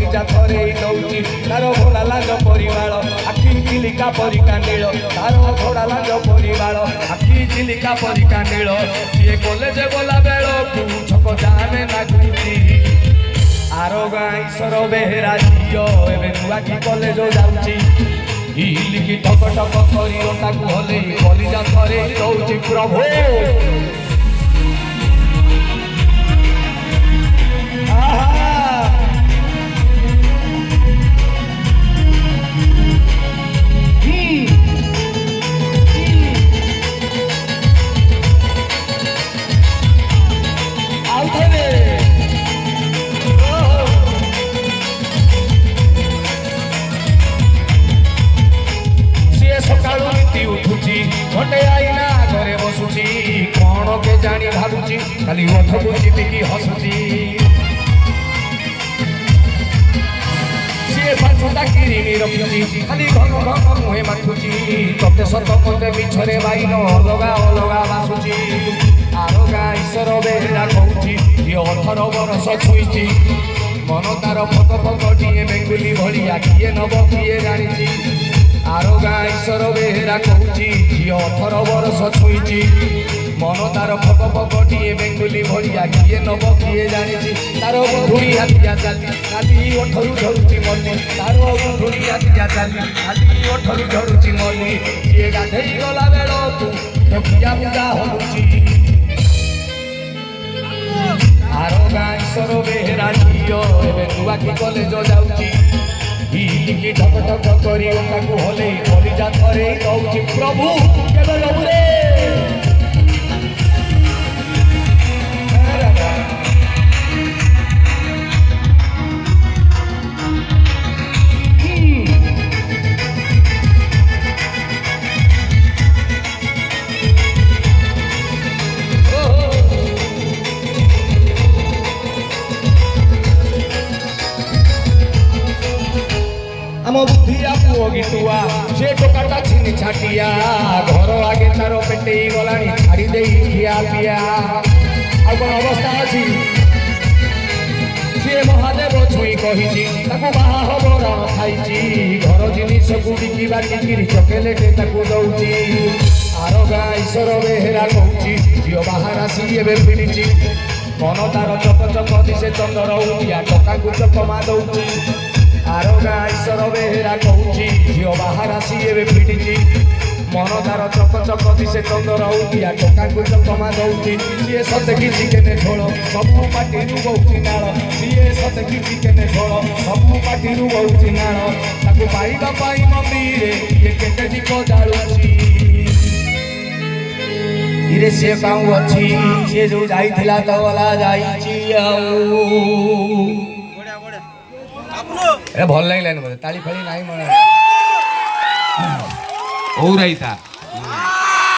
कलिजा थरे दौची तार घोड़ा लाज परिवार आखि चिलिका परिका नील तार घोड़ा लाज परिवार आखि चिलिका परिका नील ये कॉलेज गला बेल छक जामे नागुची आरो गाई सर बेहरा झियो एबे नुआ की कॉलेज जाउची हिलिकी ठक ठक करी ओटाकू हले कलिजा थरे दौची प्रभु घटे आईना घरे बसुची कौन के जानी भावुची खाली ओठबू चिपिकी हसुची सी पाछुटा किरिणी रखुची खाली घन घन मुहे माथुची तते सत मते मिछरे बाइन अलगा अलगा बासुची आरो ईश्वर बेहरा कहूची ये 18 वर्ष छुईची मन तार फक फक टीए बेंगुली भलिया किए नब किए जानी आरो ईश्वर बेहरा कहूची झी 18 वर्ष छुईची मन तार फक फक टीए बेंगुली भलिया किए नब किए जानी तार बुढ़ी हाथिया चाली खाली ओठरू झरुची मल्ली तार बुढ़ी हाथिया चाली खाली ओठरू झरुची मल्ली किए गाधेई गला बेल तू पूजा पूजा होउची आरो ईश्वर बेहरा झियो एबे नुआ की कॉलेज जाउची हिलिकी ठक ठक करी ओटाकू हले कलिजा थरे दौची प्रभु केबे लबुरे आम बुद्धिया पुओ गिटुआ से टोकाटा छिनी छाटिया घर आगे तार पेटे गलानी छाड़ी दे खिया पिया आ कौन अवस्था अच्छी सी महादेव छुई कही बाहा हम रण खाई घर जिनिस को बिकी बाटिकी चकेलेट दौची आरो ईश्वर बेहरा कहूची झील बाहर आसी एवं फिरी मन तार चक चक दिशे चंदर उठिया टका को चकमा दौची आरो ईश्वर बेहरा कहूची झील बाहर आसी एवं फिटी मन तार चक चक दिशे चंदर उठिया टका को चकमा दौची सी सते किसी केने झोल सबू पाटी बहुची नाल सी सते किसी केने झोल सबू पाटी बहुची नाल ताकू पाइबा पाई मंदिरे ये केते दीप जालुची इरे से काऊ अछि से जो जाइथिला तो वाला जाइची ए भल लागलानी मते ताली फाली नाही मन ओराइता